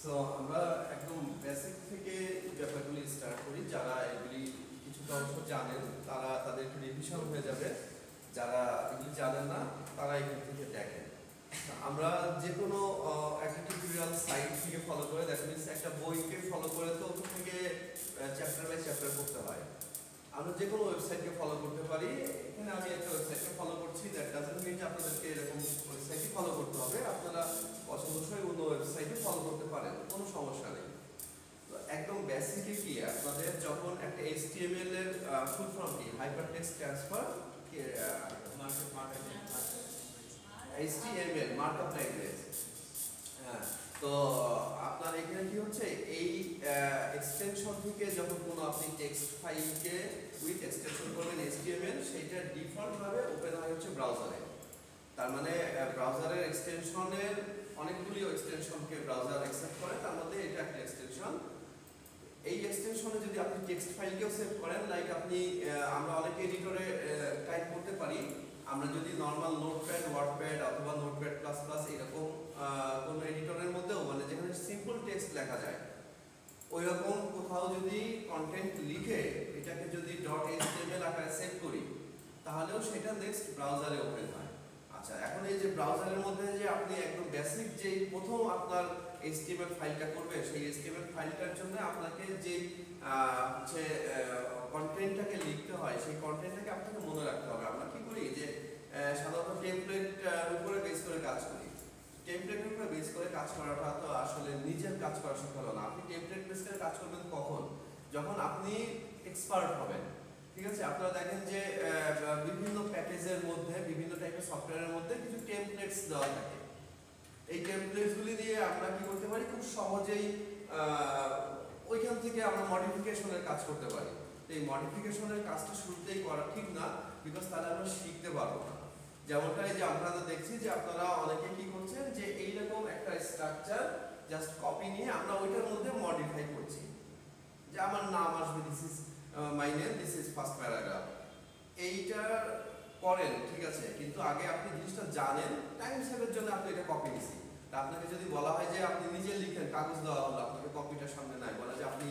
So আমরা একদম basic থেকে ব্যাপারগুলি স্টার্ট করি। যারা এগুলি কিছুটা অংশ জানেন তারা তাদের একটু রিভিশন হয়ে যাবে, যারা এগুলি জানেন না তারা এখান থেকে দেখেন। আমরা যে কোনো একটা টিউটোরিয়াল সাইট থেকে ফলো করে, দ্যাট মিনস একটা বইকে ফলো করে তো ওখান থেকে চ্যাপ্টার বাই চ্যাপ্টার করতে হয়। আমরা যে কোনো ওয়েবসাইটকে ফলো করতে পারি। এখানে আমি একটা ওয়েবসাইটকে ফলো করছি, দ্যাট ডাজন্ট মিন যে আপনাদেরকে এরকম ওয়েবসাইটই ফলো করতে হবে। আপনারা পছন্দসই অন্য ওয়েবসাইটে ফলো করতে পারেন, কোনো সমস্যা নেই। তো একদম বেসিকে কি, আপনাদের যখন একটা HTML এর ফুল ফর্ম কি, hypertext transfer HTML markup language. হ্যাঁ, তো আপনার এখানে কি হচ্ছে, এই এক্সটেনশন থেকে যখন কোনো আপনি টেক্সট ফাইলকে উইথ এক্সটেনশন করবেন HTML, সেইটা ডিফল্ট ভাবে ওপেন হয় হচ্ছে ব্রাউজারে। তার মানে ব্রাউজারের এক্সটেনশনের অনেকগুলি এক্সটেনশনকে ব্রাউজার অ্যাকসেপ্ট করে, তার মধ্যে এটা একটা এক্সটেনশন। এই এক্সটেনশনে যদি আপনি টেক্সট ফাইলকেও সেভ করেন, লাইক আপনি আমরা অনেক এডিটরে টাইপ করতে পারি। আমরা যদি নর্মাল নোটপ্যাড, ওয়ার্ডপ্যাড অথবা নোটপ্যাড প্লাস প্লাস এরকম কোনো এডিটরের মধ্যেও, মানে যেখানে সিম্পল টেক্সট লেখা যায়, ওই রকম কোথাও যদি কন্টেন্ট লিখে এটাকে যদি .html আকারে সেভ করি, তাহলেও সেটা নেক্সট ব্রাউজারে ওপেন হয়। আচ্ছা, এখন এই যে ব্রাউজারের মধ্যে যে আপনি একদম বেসিক যে প্রথম আপনার HTML ফাইলটা করবে, সেই HTML ফাইলটার জন্য আপনাকে যে হচ্ছে কন্টেন্টটাকে লিখতে হয়, সেই কন্টেন্টটাকে আপনাকে মনে রাখতে হবে। আমরা কি করি যে সাধারণত টেমপ্লেট উপরে বেস করে কাজ করি। টেমপ্লেটের উপরে বেস করে কাজ করাটা তো আসলে নিজের কাজ করা শেখালো না। আপনি টেমপ্লেট বেস করে কাজ করবেন কখন? যখন আপনি এক্সপার্ট হবেন। ঠিক আছে, আপনারা দেখেন যে বিভিন্ন প্যাকেজের মধ্যে, বিভিন্ন টাইপের সফটওয়্যারের মধ্যে কিছু টেমপ্লেটস দেওয়া থাকে। এই টেমপ্লেটসগুলি দিয়ে আমরা কি করতে পারি, খুব সহজেই ওইখান থেকে আমরা মডিফিকেশনের কাজ করতে পারি। তো এই মডিফিকেশনের কাজটা শুরুতেই করা ঠিক না, বিকজ তাহলে আমরা শিখতে পারবো না। যেমনটা এই যে আপনারা দেখছি যে আপনারা অনেকে কি করছেন, যে এইরকম একটা স্ট্রাকচার জাস্ট কপি নিয়ে আমরা ওইটার মধ্যে মডিফাই করছি। যে আমার নাম আসবে, this is my name, this is first paragraph. এইটা করেন, ঠিক আছে, কিন্তু আগে আপনি জিনিসটা জানেন। টাইম সেভের জন্য আপনি এটা কপি নিছি। তা আপনাকে যদি বলা হয় যে আপনি নিজে লিখেন, কাগজ দেওয়া হলো, আপনাকে কপিটার সামনে নাই, বলা যে আপনি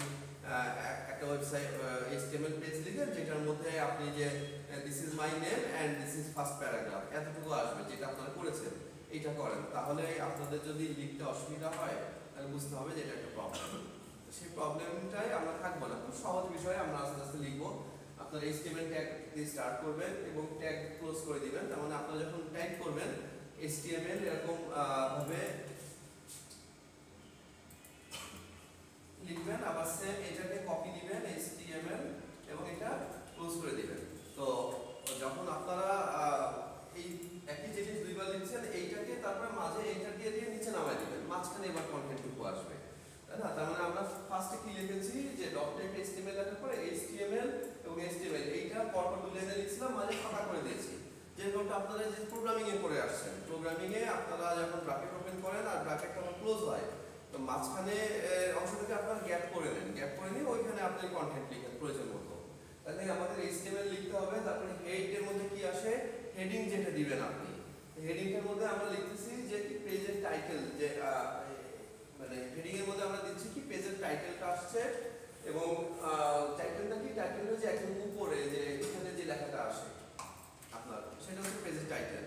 একটা ওয়েবসাইট HTML পেজ লিখেন, যেটার মধ্যে আপনি যে this is my name and this is first paragraph, এতটুকু আসবে, যেটা আপনারা করেছেন এইটা করেন। তাহলে আপনাদের যদি লিখতে অসুবিধা হয়, তাহলে বুঝতে হবে যে এটা একটা প্রবলেম। সেই প্রবলেমটাই আমরা থাকবো না। খুব সহজ বিষয়ে আমরা আস্তে আস্তে লিখবো। আপনার HTML ট্যাগ দিয়ে স্টার্ট করবেন এবং ট্যাগ ক্লোজ করে দিবেন। তার মানে আপনারা যখন টাইপ করবেন HTML এরকম ভাবে লিখবেন, আবার সেম এটাকে কপি দিবেন HTML এবং এটা ক্লোজ করে দিবেন। তো যখন আপনারা এই একই জিনিস দুইবার লিখছেন, এইটাকে তারপরে মাঝে এইটাকে দিয়ে নিচে নামাই দিবেন, মাঝখানে এবার কন্টেন্টটুকু আসবে, তাই না? তার মানে আমরা ফার্স্টে কি লিখেছি, যে .html লেখার পরে HTML এবং HTML এইটা পরপর দুই লাইনে লিখছিলাম, মাঝে ফাঁকা করে দিয়েছি। যেরকমটা আপনারা যে প্রোগ্রামিং এ করে আসছেন, প্রোগ্রামিং এ আপনারা যখন ব্র্যাকেট ওপেন করেন আর ব্র্যাকেট যখন ক্লোজ হয়, তো মাঝখানে অংশটাকে আপনারা গ্যাপ করে নেন। গ্যাপ করে নিয়ে ওইখানে আপনি কন্টেন্ট লিখেন প্রয়োজন মতো। তাহলে আমাদের HTML লিখতে হবে। তারপরে হেড এর মধ্যে কি আসে, হেডিং যেটা দিবেন আপনি, হেডিং এর মধ্যে আমরা লিখতেছি যে কি পেজের টাইটেল, যে মানে হেডিং এর মধ্যে আমরা দিচ্ছি কি পেজের টাইটেলটা আসছে, এবং টাইটেলটা কি, টাইটেলটা যে একদম উপরে যে এখানে যে লেখাটা আসে আপনার, সেটা হচ্ছে পেজের টাইটেল।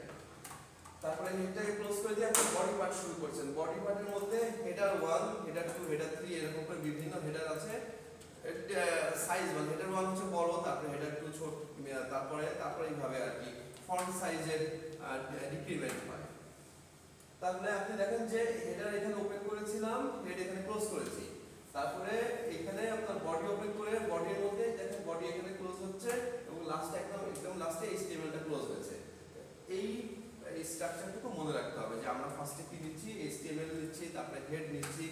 তারপরে হেডটাকে ক্লোজ করে দিয়ে আপনি বডি পার্ট শুরু করছেন। বডি পার্টের মধ্যে হেডার 1, হেডার 2, হেডার 3 এরকম করে বিভিন্ন হেডার আছে। সাইজ 1, হেডার 1 হচ্ছে বড়, তারপরে হেডার 2 ছোট, তারপরে এইভাবে আর কি ফন্ট সাইজের ডিক্রিমেন্ট হয়। তারপরে আপনি দেখেন যে হেডার এখানে ওপেন করেছিলাম, হেড এখানে ক্লোজ করেছি। তারপরে এখানে আপনার বডি ওপেন করে বডির মধ্যে দেখেন বডি এখানে ক্লোজ হচ্ছে, এবং লাস্টে একদম লাস্টে HTML-টা ক্লোজ হয়েছে। এই স্ট্রাকচারটুকু মনে রাখতে হবে যে আমরা ফার্স্টে কি নিচ্ছি, HTML নিচ্ছি, তারপরে হেড নিচ্ছি,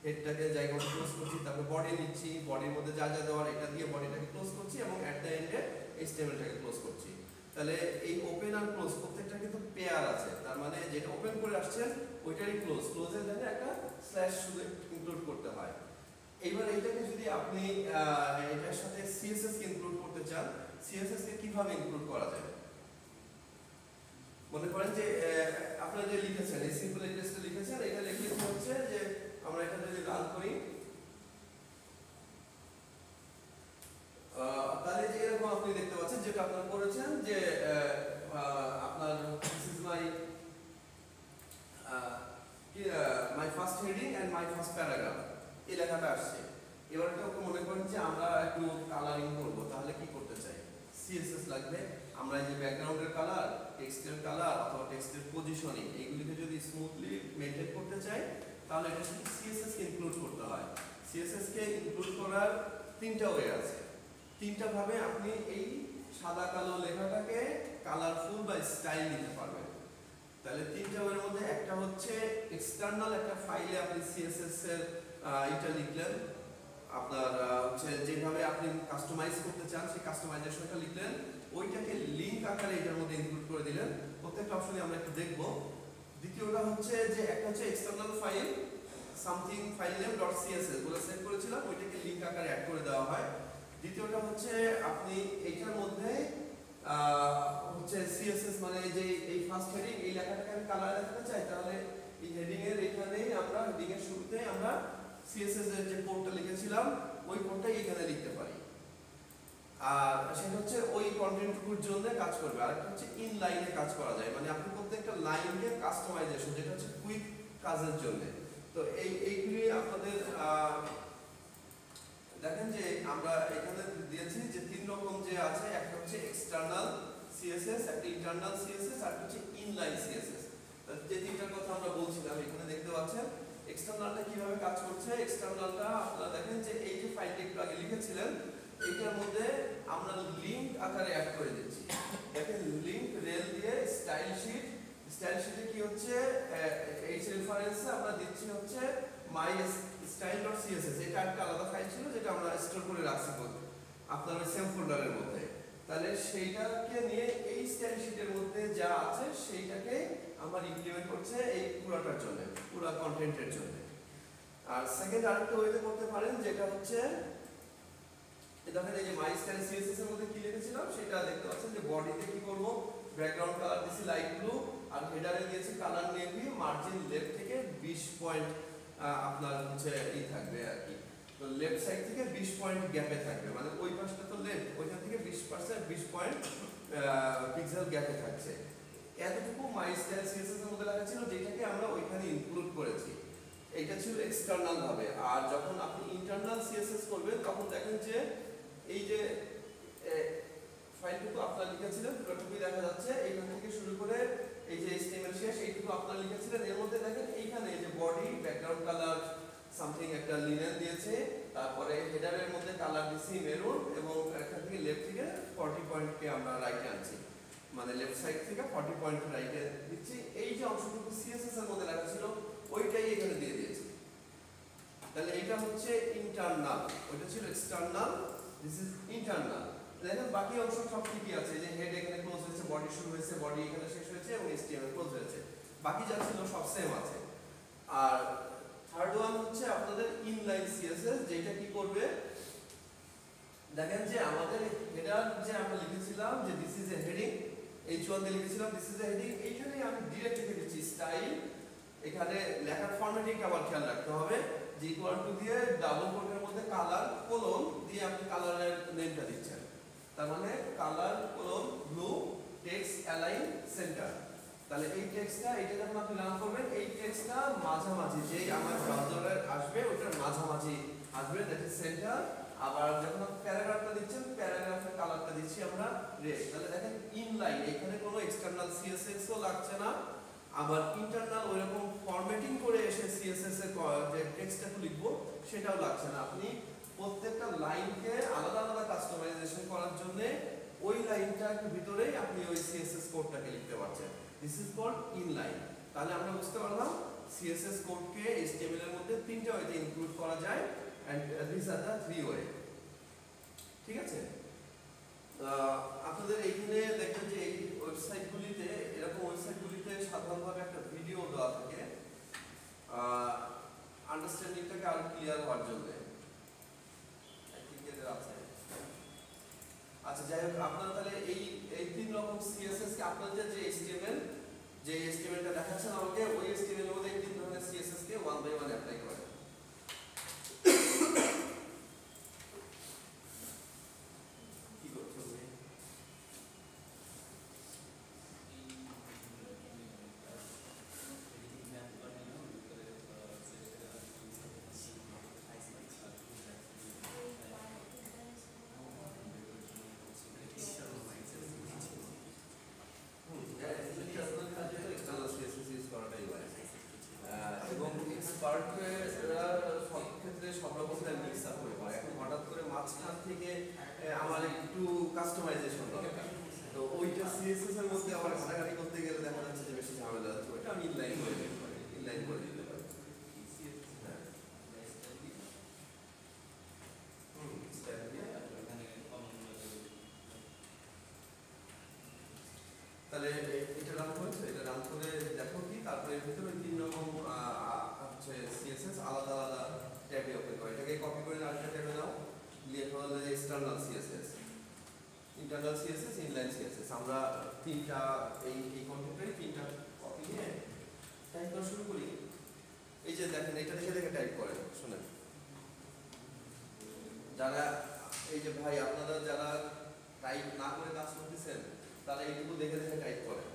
হেডটাকে জায়গা মতো ক্লোজ করছি, তারপরে বডি নিচ্ছি, বডির মধ্যে যা যা দেওয়ার এটা দিয়ে বডিটাকে ক্লোজ করছি, এবং অ্যাট দ্য এন্ডে HTML-টাকে ক্লোজ করছি। তাহলে এই ওপেন আর ক্লোজ প্রত্যেকটা কিন্তু পেয়ার আছে। তার মানে যেটা ওপেন করে আসছেন ওইটারই ক্লোজের জন্য একটা স্ল্যাশ শুধু ইনক্লুড করতে হয়। এইবার এইটাকে যদি আপনি এটার সাথে CSS কে ইনক্লুড করতে চান, CSS কে কিভাবে ইনক্লুড করা যায়? মনে করেন যে আপনারা যে লিখেছেন, এই সিম্পল এড্রেসটা লিখেছেন, এটা লিখে হচ্ছে যে আমরা এটা যদি heading and my first paragraph এই লেখাটা আসছে। এবার কেউ মনে করেন যে আমরা একটু কালারিং করব, তাহলে কি করতে চাই? সিএসএস লাগবে। আমরা এই যে ব্যাকগ্রাউন্ডের কালার, টেক্সটের কালার অথবা টেক্সটের পজিশনিং এইগুলিকে যদি স্মুথলি মেইনটেইন করতে চাই তাহলে এটা শুধু সিএসএস কে ইনক্লুড করতে হয়। সিএসএস কে ইনক্লুড করার তিনটা ওয়ে আছে। তিনটা ভাবে আপনি এই সাদা কালো লেখাটাকে কালারফুল বা স্টাইল দিতে পারবেন। তাহলে তিনটা ওয়ের মধ্যে একটা হচ্ছে এক্সটার্নাল একটা ফাইলে আপনি সিএসএস এর এটা লিখলেন, আপনার হচ্ছে যেভাবে আপনি কাস্টমাইজ করতে চান সেই কাস্টমাইজেশনটা লিখলেন, ওইটাকে লিংক আকারে এটার মধ্যে ইনক্লুড করে দিলেন। প্রত্যেকটা অপশনে আমরা একটু দেখব। দ্বিতীয়টা হচ্ছে যে একটা হচ্ছে external file something file name dot CSS বলে সেভ করেছিলাম, ওইটাকে লিংক আকারে অ্যাড করে দেওয়া হয়। দ্বিতীয়টা হচ্ছে আপনি এইটার মধ্যে হচ্ছে সিএসএস মানে যে এই ফার্স্ট হেডিং এই লেখাটাকে আমি কালার দেখাতে চাই, তাহলে এই হেডিং এর এখানেই আমরা হেডিং এর শুরুতে আমরা সিএসএস এর যে কোডটা লিখেছিলাম ওই কোডটাই এখানে লিখতে পারি। আর সেটা হচ্ছে ওই কন্টেন্টটুকুর জন্য কাজ করবে। আর একটা হচ্ছে ইন লাইনে কাজ করা যায়, মানে আপনি প্রত্যেকটা লাইনকে কাস্টমাইজেশন যেটা হচ্ছে কুইক কাজের জন্য। তো এইগুলি আপনাদের দেখেন যে আমরা এখানে দিয়েছি যে তিন রকম যে আছে, একটা হচ্ছে এক্সটার্নাল সিএসএস, একটা ইন্টারনাল সিএসএস, আর হচ্ছে ইনলাইন সিএসএস। যে তিনটার কথা আমরা বলছিলাম এখানে দেখতে পাচ্ছেন। এক্সটার্নালটা কিভাবে কাজ করছে? এক্সটার্নালটা আপনারা দেখেন যে এই যে ফাইলটা একটু আগে লিখেছিলেন এইটার মধ্যে আমরা লিংক আকারে অ্যাড করে দিচ্ছি। দেখেন লিংক রেল দিয়ে স্টাইল শিট, স্টাইল শিটে কি হচ্ছে এই রেফারেন্সে আমরা দিচ্ছি হচ্ছে মাই style.css, এটা একটা আলাদা ফাইল ছিল যেটা আমরা স্টোর করে রাখছি আপনার ওই সেম ফোল্ডারের মধ্যে। তাহলে সেইটাকে নিয়ে এই স্টাইল শিটের মধ্যে যা আছে সেইটাকে আমরা ইমপ্লিমেন্ট করছে এই পুরোটার জন্য, পুরো কন্টেন্টের জন্য। আর সেকেন্ড আরেকটা ওয়েতে করতে পারেন যেটা হচ্ছে দেখেন এই যে মাই স্টাইল সিএসএস এর মধ্যে কি লিখেছিলাম সেটা দেখতে পাচ্ছেন যে বডিতে কি করব, ব্যাকগ্রাউন্ড কালার দিছি লাইট ব্লু, আর হেডারে দিয়েছি কালার নেভি, মার্জিন লেফট থেকে 20 পয়েন্ট আপনার হচ্ছে এই থাকবে আর কি। তো লেফট সাইড থেকে 20 পয়েন্ট গ্যাপে থাকবে, মানে ওই পাশটা তো লেফট, ওইখান থেকে 20% 20 পয়েন্ট পিক্সেল গ্যাপে থাকছে। এতটুকু মাই স্টাইল সিএসএস এর মধ্যে লেখা ছিল যেটাকে আমরা ওইখানে ইনক্লুড করেছি। এটা ছিল এক্সটার্নাল ভাবে। আর যখন আপনি ইন্টারনাল সিএসএস করবেন তখন দেখেন যে এই যে ফাইলটুকু আপনারা লিখেছিলেন পুরোটুকুই দেখা যাচ্ছে, এইখান থেকে শুরু করে এই যে HTML শেষ এইটুকু আপনারা লিখেছিলেন। এর মধ্যে দেখেন এইখানে এই যে বডি ব্যাকগ্রাউন্ড কালার সামথিং একটা লিনেন দিয়েছে, তারপরে হেডারের মধ্যে কালার দিছি মেরুন, এবং এখান থেকে লেফট থেকে 40 পয়েন্টকে আমরা রাইটে আনছি, মানে লেফট সাইড থেকে 40 পয়েন্ট রাইটে দিচ্ছি। এই যে অংশটুকু সিএসএস এর মধ্যে লেখা ছিল ওইটাই এখানে দিয়ে দিয়েছি। তাহলে এটা হচ্ছে ইন্টারনাল, ওইটা ছিল এক্সটার্নাল, দিস ইজ ইন্টারনাল। দেখেন বাকি অংশ সব ঠিকই আছে, যে হেড এখানে ক্লোজ হয়েছে, বডি শুরু হয়েছে, বডি এখানে শেষ হয়েছে, এবং HTML ক্লোজ হয়েছে, বাকি যা ছিল সব সেম আছে। আর থার্ড ওয়ান হচ্ছে আপনাদের ইনলাইন সিএসএস, যেটা কি করবে দেখেন যে আমাদের হেডার যে আমরা লিখেছিলাম যে this is a heading, H1 দিয়ে লিখেছিলাম দিস ইজ এ হেডিং, এইখানে আমি ডিরেক্ট লিখে দিচ্ছি স্টাইল। এখানে লেখার ফরম্যাটিং আবার খেয়াল রাখতে হবে যে ইকুয়াল টু দিয়ে ডাবল কোটের মধ্যে কালার কোলন দিয়ে আপনি কালারের নেমটা দিচ্ছেন, তার মানে colour colon blue text align centre. তাহলে এই টেক্সটটা এটা যখন আপনি রান করবেন এই টেক্সটটা মাঝামাঝি যেই আমার ব্রাউজারে আসবে ওটার মাঝামাঝি আসবে, দ্যাট ইজ সেন্টার। আবার যখন আপনি প্যারাগ্রাফটা দিচ্ছেন প্যারাগ্রাফের কালারটা দিচ্ছি আমরা রেড। তাহলে দেখেন ইনলাইন, এখানে কোনো এক্সটার্নাল সিএসএস ও লাগছে না, আবার ইন্টারনাল ওইরকম ফরম্যাটিং করে এসে সিএসএস এর যে টেক্সটটা লিখবো সেটাও লাগছে না। আপনি প্রত্যেকটা লাইনকে আলাদা আলাদা কাস্টমাইজেশন করার জন্য ওই লাইনটার ভিতরেই আপনি ওই সিএসএস কোডটাকে লিখতে পারছেন। This is called inline. তাহলে আমরা বুঝতে পারলাম সিএসএস কোডকে HTML এর মধ্যে তিনটা ওয়েতে ইনক্লুড করা যায়, and this are the three way. ঠিক আছে, আপনাদের এইখানে দেখবেন যে এই ওয়েবসাইটগুলিতে এরকম ওয়েবসাইটগুলিতে সাধারণভাবে একটা ভিডিও দেওয়া থাকে আন্ডারস্ট্যান্ডিংটাকে আরো ক্লিয়ার হওয়ার জন্য। আছে আচ্ছা, যাই হোক আপনারা তাহলে এই তিন রকম সিএসএস কে আপনাদের যে HTML টা দেখাচ্ছেন আমাকে ওই HTML এর মধ্যে এই তিন ধরনের সিএসএস কে ওয়ান বাই ওয়ান অ্যাপ্লাই করেন। এক্সপার্টরা সব ক্ষেত্রে সব রকম মিক্স আপ করে পড়ে। এখন হঠাৎ করে মাঝখান থেকে আমার একটু কাস্টমাইজেশন দরকার, তো ওইটা সিএসএস এর মধ্যে আবার ঘাটাঘাটি করতে গেলে দেখা যাচ্ছে যে বেশি ঝামেলা হচ্ছে, ওইটা আমি ইনলাইন করে দিতে পারি, ইনলাইন করে দিতে পারি। তাহলে এটা রান করেছো, এটা রান করে দেখো কি, তারপরে এর ভিতরে 3 রকম হচ্ছে সিএসএস আলাদা আলাদা ট্যাবে ওপেন করে, এটাকে কপি করে আরেকটা ট্যাবে নাও, লিখে হলো external CSS, internal CSS, inline CSS. আমরা তিনটা এই কন্টেন্টের তিনটা কপি নিয়ে টাইপ করা শুরু করি। এই যে দেখেন, এটা দেখে দেখে টাইপ করেন, শুনেন যারা, এই যে ভাই আপনারা যারা টাইপ না করে কাজ করতেছেন তারা এইটুকু দেখে দেখে টাইপ করেন।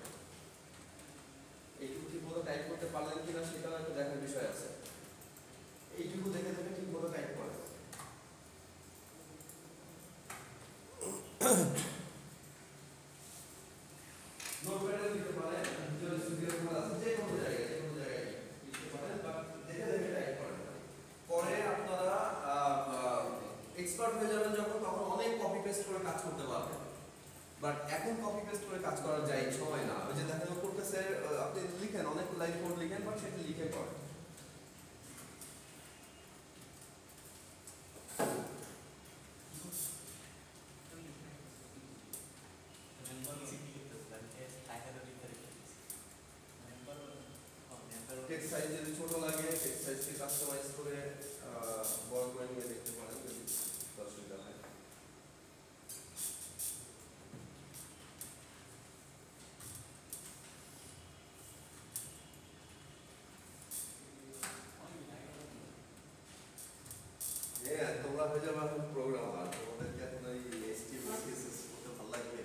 এইটুকু ঠিক মতো টাইপ করতে পারলেন কিনা সেটাও একটা দেখার বিষয় আছে। এইটুকু দেখে দেখে ঠিক মতো টাইপ করেন। নোটপ্যাডে লিখতে পারেন, ভিজুয়াল স্টুডিও আছে, যে কোনো জায়গায় লিখতে পারেন, বা দেখে দেখে টাইপ করেন। পরে আপনারা এক্সপার্ট হয়ে যাবেন যখন, তখন অনেক কপি পেস্ট করে কাজ করতে পারবেন। বাট এখন কপি পেস্ট করে কাজ করা যায় সময় না। ওই যে দেখেন করতেছে, আপনি লিখেন, অনেক লাইন কোড লিখেন, বাট সেটা লিখে করেন। টেক্সট সাইজ যদি ছোট লাগে, টেক্সট সাইজকে কাস্টমাইজ করে বড় করে নিয়ে দেখতে পারেন যদি অসুবিধা হয়। হ্যাঁ, তোমরা হয়ে যাবে এখন প্রোগ্রামার, তোমাদেরকে এখন ওই HTML CSS করতে ভালো লাগবে,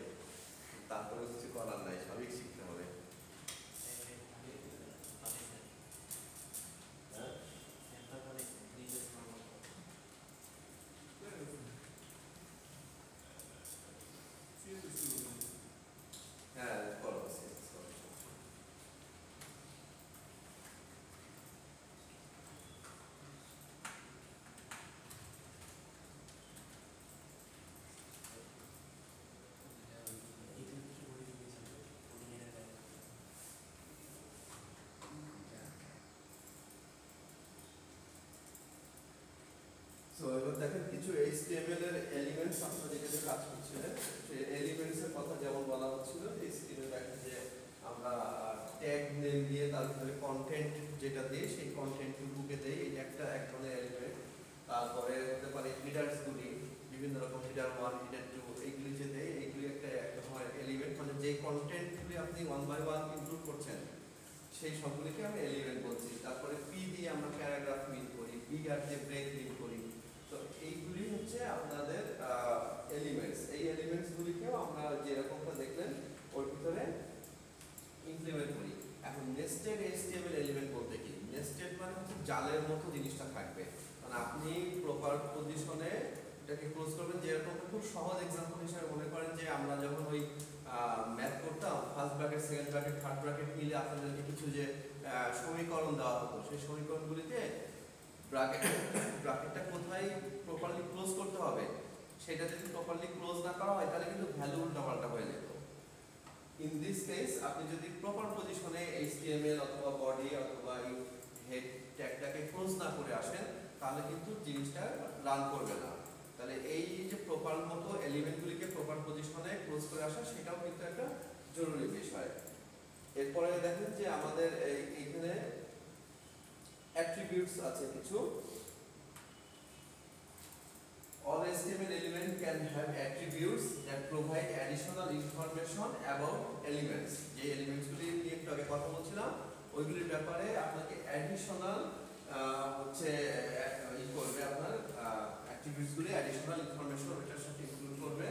তারপরে কিছু করার নাই, সবই শিখতে হবে। হ্যাঁ, করো CSS করো। তো এবার দেখেন কিছু HTML এর এলিমেন্টস আপনারা যেখানে কাজ করছিলেন, সেই এলিমেন্টস এর কথা যেমন বলা হচ্ছিল, HTML দেখেন যে আমরা ট্যাগ নেম দিয়ে তার ভিতরে কন্টেন্ট যেটা দিই সেই কন্টেন্ট টুকুকে দেই, এটা একটা এক ধরনের এলিমেন্ট। তারপরে হতে পারে হেডারস গুলি, বিভিন্ন রকম হেডার 1 হেডার 2 এইগুলি যে দেই, এইগুলি একটা ধরনের এলিমেন্ট, মানে যে কন্টেন্টগুলি আপনি 1 বাই 1 ইনক্লুড করছেন সেই সবগুলিকে আমি এলিমেন্ট বলছি। তারপরে পি দিয়ে আমরা প্যারাগ্রাফ মিন করি, বি আর দিয়ে ব্রেক মিন করি। তো এইগুলি হচ্ছে আপনাদের এলিমেন্টস। এই এলিমেন্টসগুলিকেও আমরা যেরকমটা দেখলেন ওর ভিতরে ইমপ্লিমেন্ট করি। এখন নেস্টেড HTML এলিমেন্ট বলতে কি, নেস্টেড মানে হচ্ছে জালের মতো জিনিসটা থাকবে, মানে আপনি প্রপার পজিশনে এটাকে ক্লোজ করবেন। যেরকম খুব সহজ এক্সাম্পল হিসেবে মনে করেন যে আমরা যখন ওই ম্যাথ করতাম, first bracket, second bracket, third bracket মিলে আপনাদেরকে কিছু যে সমীকরণ দেওয়া হতো, সেই সমীকরণগুলিতে ব্র্যাকেটটা কোথায় প্রপারলি ক্লোজ করতে হবে সেটা যদি প্রপারলি ক্লোজ না করা হয় তাহলে কিন্তু ভ্যালু উল্টাপাল্টা হয়ে যেত। ইন দিস কেস আপনি যদি প্রপার পজিশনে HTML অথবা বডি অথবা এই হেড ট্যাগটাকে ক্লোজ না করে আসেন তাহলে কিন্তু জিনিসটা রান করবে না। তাহলে এই যে প্রপার মতো এলিমেন্টগুলিকে প্রপার পজিশনে ক্লোজ করে আসা সেটাও কিন্তু একটা জরুরি বিষয়। এরপরে দেখেন যে আমাদের এইখানে অ্যাট্রিবিউটস আছে কিছু। All HTML element can have attributes that provide additional information about elements. যে এলিমেন্টস গুলি নিয়ে একটু আগে কথা বলছিলাম ওইগুলির ব্যাপারে আপনাকে অ্যাডিশনাল হচ্ছে ই করবে, আপনার অ্যাট্রিবিউটস গুলি অ্যাডিশনাল ইনফরমেশন ওটার সাথে ইনক্লুড করবে।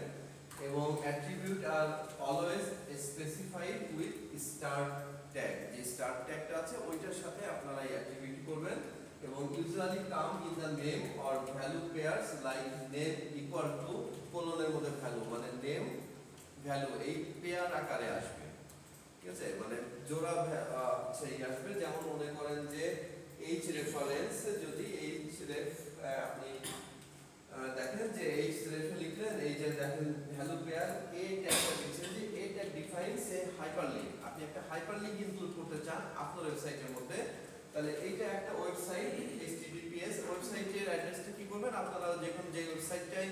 এবং attribute are always specified with start tag, যে স্টার্ট ট্যাগটা আছে ওইটার সাথে আপনারা এই অ্যাট্রিবিউট করবেন। এবং usually come in the name or value pairs like name equal to কোলনের মধ্যে ভ্যালু, মানে নেম ভ্যালু এই পেয়ার আকারে আসবে, ঠিক আছে, মানে জোড়া সেই আসবে। যেমন মনে করেন যে এইচ রেফারেন্স যদি এইচ রেফ আপনি দেখেন যে এইচ রেফে লিখলেন, এই যে দেখেন ভ্যালু পেয়ার এ ট্যাগটা দিচ্ছেন যে এ ট্যাগ ডিফাইন্স এ হাইপারলিংক। আপনি একটা হাইপারলিংক ইনক্লুড করতে চান আপনার ওয়েবসাইটের মধ্যে, তাহলে এইটা একটা ওয়েবসাইট https ওয়েবসাইটের অ্যাড্রেসটা কি করবেন, আপনারা যখন যে ওয়েবসাইটটাই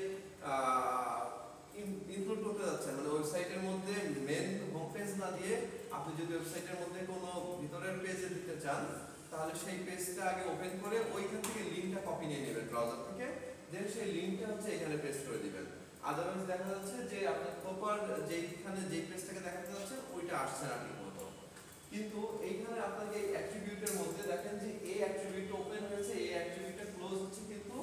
ইনক্লুড করতে যাচ্ছেন, মানে ওয়েবসাইটের মধ্যে মেন হোম পেজ না দিয়ে আপনি যদি ওয়েবসাইটের মধ্যে কোনো ভিতরের পেজে দিতে চান, তাহলে সেই পেজটা আগে ওপেন করে ওইখান থেকে লিংকটা কপি নিয়ে নেবেন ব্রাউজার থেকে, দেন সেই লিংকটা হচ্ছে এখানে পেস্ট করে দিবেন। আদারওয়াইজ দেখা যাচ্ছে যে আপনার প্রপার যেইখানে যেই পেজটাকে দেখাতে যাচ্ছে ওইটা আসছে না ঠিক মতো। কিন্তু এইখানে আপনাকে এই অ্যাট্রিবিউটের মধ্যে দেখেন যে এই অ্যাট্রিবিউট ওপেন হয়েছে, এই অ্যাট্রিবিউটটা ক্লোজ হচ্ছে কিন্তু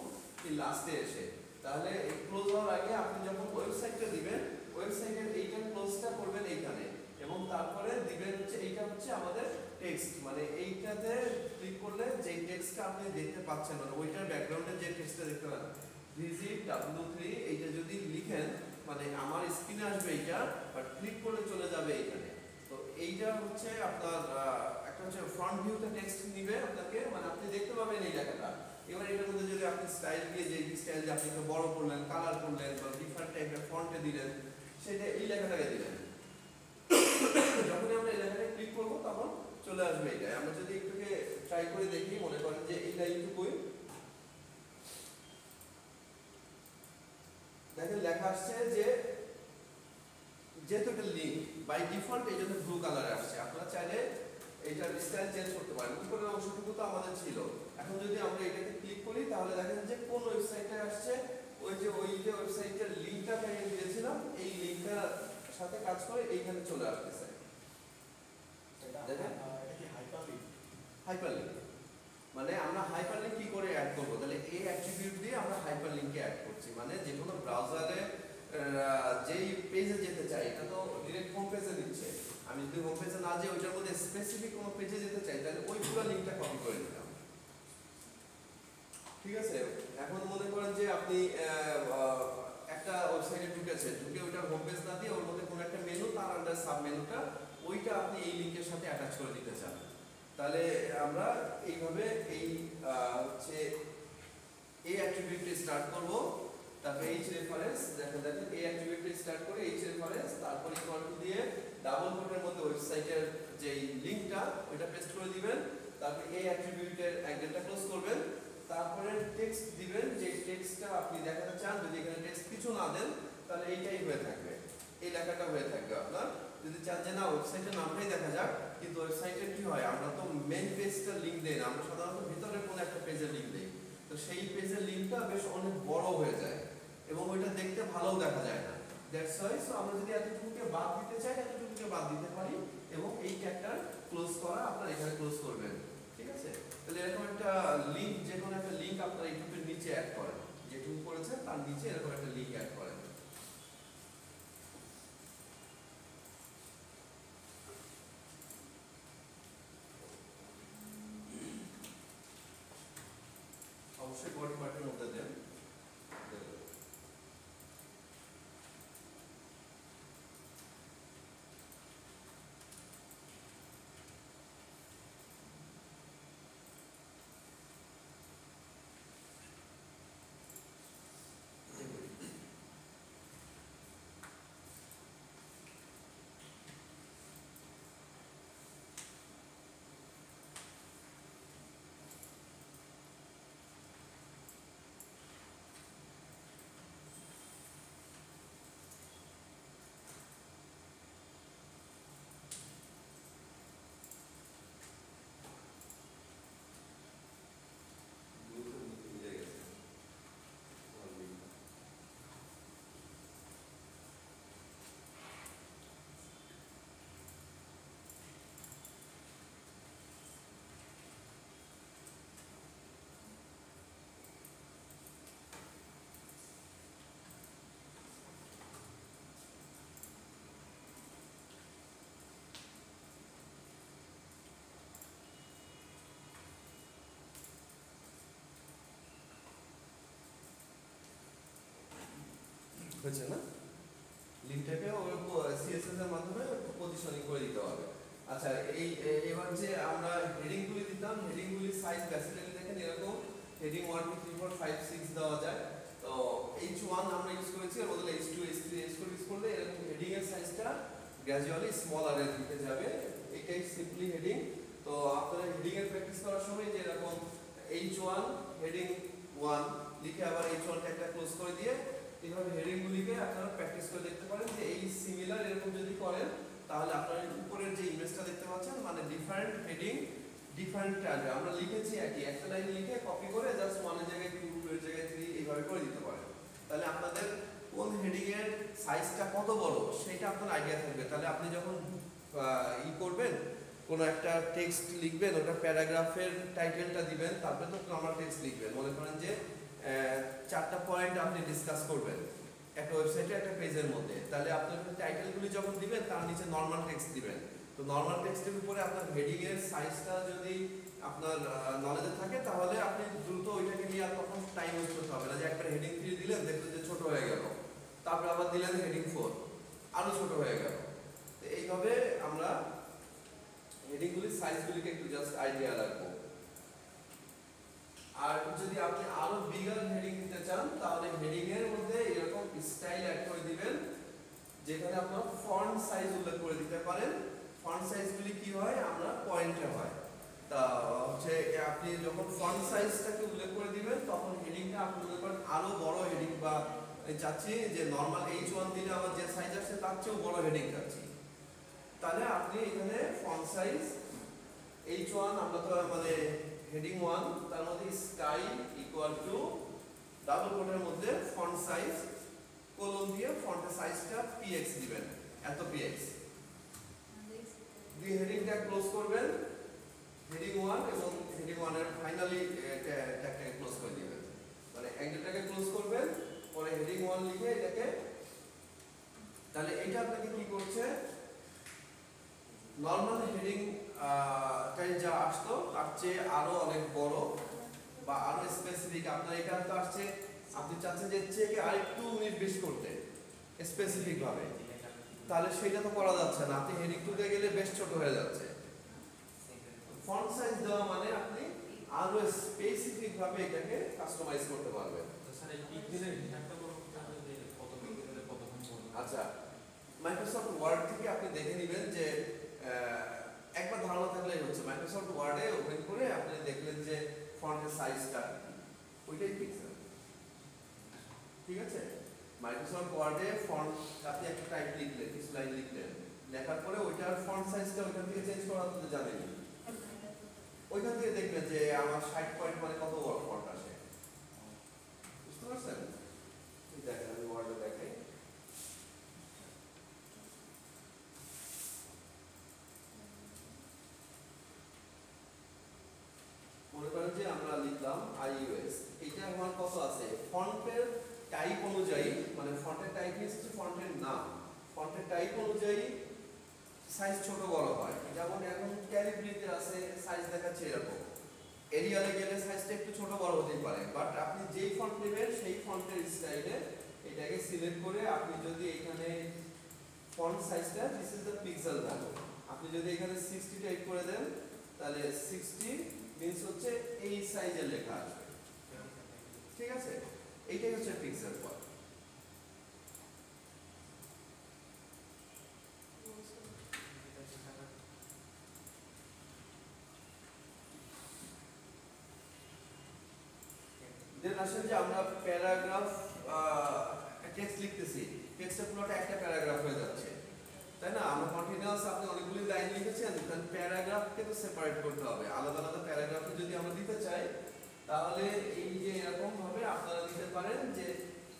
এই লাস্টে এসে। তাহলে এই ক্লোজ হওয়ার আগে আপনি যখন ওয়েবসাইটটা দিবেন, ওয়েবসাইটের এইটা ক্লোজটা করবেন এইখানে, এবং তারপরে দিবেন হচ্ছে এইটা হচ্ছে আমাদের টেক্সট, মানে এইটাতে ক্লিক করলে যে টেক্সটটা আপনি দেখতে পাচ্ছেন, মানে ওইটার ব্যাকগ্রাউন্ডে যে টেক্সটটা দেখতে পাচ্ছেন ভিজিট w3 এইটা যদি লিখেন, মানে আমার স্ক্রিনে আসবে এইটা, বাট ক্লিক করলে চলে যাবে এইখানে। তো এইটা হচ্ছে আপনার একটা হচ্ছে ফ্রন্ট ভিউতে টেক্সট নিবে আপনাকে, মানে আপনি দেখতে পাবেন এই লেখাটা। এবার এটার মধ্যে যদি আপনি স্টাইল দিয়ে যে স্টাইল যে আপনি বড় করলেন, কালার করলেন বা ডিফারেন্ট টাইপের ফন্টে দিলেন, সেটা এই লেখাটাকে দিলেন। যখনই আমরা এই লেখাটায় ক্লিক করব তখন চলে আসবে এটা। আমরা যদি একটুকে ট্রাই করে দেখি, মনে করেন যে এই লাইনটুকুই দেখেন লেখা আসছে যে যেহেতু এটা লিঙ্ক বাই ডিফল্ট এই জন্য ব্লু কালারে আসছে। আপনারা চাইলে এইটার স্টাইল চেঞ্জ করতে পারেন। উপরের অংশটুকু তো আমাদের ছিল। এখন যদি আমরা এটাকে ক্লিক করি তাহলে দেখেন যে কোন ওয়েবসাইটে আসছে, ওই যে ওয়েবসাইটের লিংকটা পেয়ে দিয়েছিলাম, এই লিংকটার সাথে কাজ করে এইখানে চলে আসতেছে। দেখেন হাইপারলিংক, মানে আমরা হাইপারলিংক কি করে অ্যাড করব, তাহলে এই অ্যাট্রিবিউট দিয়ে আমরা হাইপারলিংকে অ্যাড করছি। মানে যে কোনো ব্রাউজারে যেই পেজে যেতে চাই, এটা তো ডিরেক্ট হোম পেজে দিচ্ছে, আমি যদি হোম পেজে না যাই ওইটার মধ্যে স্পেসিফিক কোনো পেজে যেতে চাই, তাহলে ওই পুরো লিংকটা কপি করে নিলাম। ঠিক আছে, এখন মনে করেন যে আপনি একটা ওয়েবসাইটে ঢুকেছেন, ঢুকে ওইটার হোম পেজ না দিয়ে ওর মধ্যে কোনো একটা মেনু, তার আন্ডার সাব মেনুটা ওইটা আপনি এই লিংকের সাথে অ্যাটাচ করে দিতে চান, তাহলে আমরা এইভাবে এই হচ্ছে এই অ্যাট্রিবিউটটি স্টার্ট করব। তারপরে এইচ রেফারেন্স দেখেন এই অ্যাট্রিবিউটটি স্টার্ট করে এইচ রেফারেন্স, তারপর ইকুয়াল টু দিয়ে ডাবল কোটের মধ্যে ওয়েবসাইটের যেই লিংকটা ওইটা পেস্ট করে দিবেন। তারপরে এই অ্যাট্রিবিউটের অ্যাঙ্গেলটা ক্লোজ করবেন, তারপরে টেক্সট দিবেন, যে টেক্সটটা আপনি দেখাতে চান। যদি এখানে টেক্সট কিছু না দেন তাহলে এইটাই হয়ে থাকবে, এই লেখাটা হয়ে থাকবে আপনার। যদি চান যে না ওয়েবসাইটের নামটাই দেখা যাক, কিন্তু ওয়েবসাইটের কি হয়, আমরা তো মেইন পেজটার লিংক দেই না, আমরা সাধারণত ভিতরে কোনো একটা পেজের লিংক দেই, তো সেই পেজের লিংকটা বেশ অনেক বড় হয়ে যায় এবং ওইটা দেখতে ভালো দেখা যায় না। দ্যাটস ওয়াই সো আমরা যদি এতটুকুকে বাদ দিতে চাই, এতটুকুকে বাদ দিতে পারি, এবং এই ট্যাগটা ক্লোজ করা আপনারা এখানে ক্লোজ করবেন। ঠিক আছে, তাহলে এরকম একটা লিংক, যে কোনো একটা লিংক আপনারা ইউটিউবের নিচে অ্যাড করেন, যেটুকু করেছেন তার নিচে এরকম একটা লিংক অ্যাড করেন। অবশ্যই বডি পার্টের মধ্যে দেন। হয়েছে না, লিঙ্কটাকে সিএসএস এর মাধ্যমে পজিশনিং করে দিতে হবে। আচ্ছা, এই এবার যে আমরা হেডিংগুলি দিতাম, হেডিংগুলির সাইজ বেসিক্যালি দেখেন এরকম হেডিং 1 2 3 4 5 6 দেওয়া যায়। তো H1 আমরা ইউজ করেছি, এর বদলে H2 H3 H4 ইউজ করলে এরকম হেডিং এর সাইজটা গ্র্যাজুয়ালি স্মলার এর দিকে যাবে। এটাই সিম্পলি হেডিং। তো আপনারা হেডিং এর প্র্যাকটিস করার সময় যে এরকম H1 হেডিং 1 লিখে আবার H1 টা একটা ক্লোজ করে দিয়ে এইভাবে হেডিং গুলিকে আপনারা প্র্যাকটিস করে দেখতে পারেন যে এই সিমিলার এরকম যদি করেন তাহলে আপনারা উপরের যে ইমেজটা দেখতে পাচ্ছেন মানে ডিফারেন্ট হেডিং ডিফারেন্ট টাইপে আমরা লিখেছি একই একটা লাইন লিখে কপি করে জাস্ট 1 এর জায়গায় 2 2 এর জায়গায় 3 এইভাবে করে দিতে পারেন। তাহলে আপনাদের কোন হেডিং এর সাইজটা কত বড় সেটা আপনার আইডিয়া থাকবে। তাহলে আপনি যখন করবেন কোন একটা টেক্সট লিখবেন, ওটা প্যারাগ্রাফের টাইটেলটা দিবেন, তারপরে তো নরমাল টেক্সট লিখবেন। মনে করেন যে 4টা পয়েন্ট আপনি ডিসকাস করবেন একটা ওয়েবসাইটে একটা পেজের মধ্যে, তাহলে আপনার টাইটেলগুলি যখন দিবেন তার নিচে নরমাল টেক্সট দিবেন। তো নরমাল টেক্সটের উপরে আপনার হেডিং এর সাইজটা যদি আপনার নলেজে থাকে তাহলে আপনি দ্রুত ওইটাকে নিয়ে আর তখন টাইম ওয়েস্ট করতে হবে না যে একবার হেডিং 3 দিলেন দেখলেন যে ছোট হয়ে গেল, তারপর আবার দিলেন হেডিং 4 আরো ছোট হয়ে গেল। তো এইভাবে আমরা হেডিংগুলির সাইজগুলিকে একটু জাস্ট আইডিয়া রাখবো। আর যদি আপনি আরো বিগার হেডিং দিতে চান তাহলে হেডিং এর মধ্যে এরকম স্টাইল অ্যাড করে দিবেন যেখানে আপনারা ফন্ট সাইজ উল্লেখ করে দিতে পারেন। ফন্ট সাইজগুলি কি হয় আমরা পয়েন্টে হয়। তা হচ্ছে আপনি যখন ফন্ট সাইজটাকে উল্লেখ করে দিবেন তখন হেডিংটা আপনি মনে করেন আরো বড় হেডিং বা চাচ্ছি যে নরমাল H1 দিলে আমার যে সাইজ আসছে তার চেয়েও বড় হেডিং চাচ্ছি, তাহলে আপনি এখানে ফন্ট সাইজ H1 আমরা তো মানে হেডিং 1 তার মধ্যে স্কাই ইকুয়াল টু ডাবল কোটের মধ্যে ফন্ট সাইজ কোলন দিয়ে ফন্টের সাইজটা px দিবেন, এত px দিয়ে হেডিংটা ক্লোজ করবেন হেডিং 1 এবং হেডিং 1 এর ফাইনালি ট্যাগটাকে ক্লোজ করে দিবেন, মানে অ্যাঙ্গেলটাকে ক্লোজ করবেন পরে হেডিং 1 লিখে এটাকে। তাহলে এটা আপনাকে কি করছে নরমাল হেডিং টাই যা আসতো তার চেয়ে আরো অনেক বড় বা আরো স্পেসিফিক। আপনার এটা তো আসছে আপনি চাচ্ছেন যে চেকে আরেকটু নির্দেশ করতে স্পেসিফিক ভাবে, তাহলে সেটা তো করা যাচ্ছে না, আপনি হেডিং 2 তে গেলে বেশ ছোট হয়ে যাচ্ছে। ফন্ট সাইজ দেওয়া মানে আপনি আরো স্পেসিফিক ভাবে এটাকে কাস্টমাইজ করতে পারবেন। তো স্যার এই পিক্সেলের হিসাবটা করব যে কত পিক্সেলে কতক্ষণ পর্যন্ত। আচ্ছা, মাইক্রোসফট ওয়ার্ড থেকে আপনি দেখে নেবেন যে একবার ধারণা থাকলেই হচ্ছে মাইক্রোসফট ওয়ার্ডে ওপেন করে আপনি দেখলেন যে ফন্টের সাইজটা ওইটাই পিক্সেল। ঠিক আছে, মাইক্রোসফট ওয়ার্ডে ফন্ট আপনি একটা টাইপ লিখলেন, কিছু লাইন লিখলেন, লেখার পরে ওইটার ফন্ট সাইজটা ওইখান থেকে চেঞ্জ করা তো জানেনই। ওইখান থেকে দেখবেন যে আমার 60 পয়েন্ট মানে কত বড় ফন্ট আসে, বুঝতে পারছেন? দেখেন আমি ওয়ার্ডে দেখাই। মনে করেন যে আমরা লিখলাম iOS, এটা আমার কত আছে ফন্টের টাইপ অনুযায়ী, মানে ফন্টের টাইপ হচ্ছে ফন্টের নাম, ফন্টের টাইপ অনুযায়ী সাইজ ছোট বড় হয়। যেমন এখন ক্যালিব্রিতে আছে সাইজ দেখাচ্ছে এরকম, এরিয়ালে গেলে সাইজটা একটু ছোট বড় হতে পারে, বাট আপনি যেই ফন্ট নেবেন সেই ফন্টের স্টাইলে এটাকে সিলেক্ট করে আপনি যদি এখানে ফন্ট সাইজটা this is the pixel value, আপনি যদি এখানে 60 টাইপ করে দেন তাহলে 60 মিন্স হচ্ছে এই সাইজের লেখা আসবে। ঠিক আছে, এইটাই হচ্ছে পিক্সেল ফন্ট। দেন আসলে যে আমরা প্যারাগ্রাফ টেক্সট লিখতেছি, টেক্সটের পুরোটা একটা প্যারাগ্রাফ হয়ে যাচ্ছে, তাই না? আমরা কন্টিনিউয়াস আপনি অনেকগুলি লাইন লিখেছেন, তাহলে প্যারাগ্রাফকে তো সেপারেট করতে হবে, আলাদা আলাদা প্যারাগ্রাফে যদি আমরা দিতে চাই তাহলে এই যে এরকম ভাবে আপনারা দিতে পারেন যে